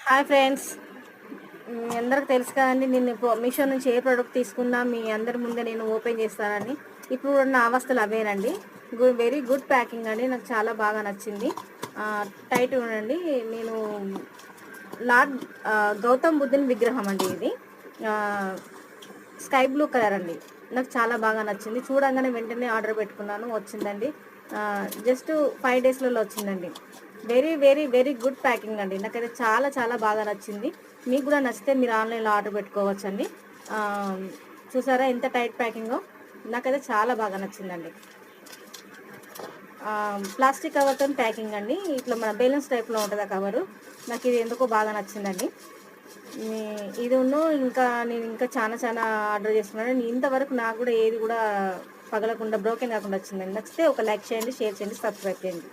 Hi friends. మీ అందరికి తెలుసు కదండి, నేను మీషో నుంచి ఏ ప్రోడక్ట్ తీసుకున్నా మీ అందరి ముందే నేను ఓపెన్ చేస్తానని. ఇప్పుడు ఉన్న అవస్థలు అవేనండి. వెరీ గుడ్ ప్యాకింగ్ అండి, నాకు చాలా బాగా నచ్చింది. టైట్ ఉండండి. నేను లార్డ్ గౌతమ్ బుద్ధుని విగ్రహం అండి ఇది. స్కై బ్లూ కలర్ అండి. నాకు చాలా బాగా నచ్చింది. చూడంగానే వెంటనే ఆర్డర్ పెట్టుకున్నాను, వచ్చిందండి. జస్ట్ 5 డేస్లలో వచ్చిందండి. Very very very good packing అండి. నాకైతే చాలా చాలా బాగా నచ్చింది. మీకు కూడా నచ్చితే మీరు ఆన్లైన్లో ఆర్డర్ పెట్టుకోవచ్చండి. చూసారా ఎంత టైట్ ప్యాకింగో. నాకైతే చాలా బాగా నచ్చిందండి. ప్లాస్టిక్ కవర్తో ప్యాకింగ్ అండి. ఇట్లా మన బెలూన్స్ టైప్లో ఉంటుంది ఆ కవరు. నాకు ఇది ఎందుకో బాగా నచ్చిందండి. ఇది ఇంకా నేను ఇంకా చాలా చాలా ఆర్డర్ చేసుకున్నాను. ఇంతవరకు నాకు కూడా ఏది కూడా పగలకుండా బ్రోకెన్ కాకుండా వచ్చిందండి. నచ్చితే ఒక లైక్ చేయండి, షేర్ చేయండి, సబ్స్క్రైబ్ చేయండి.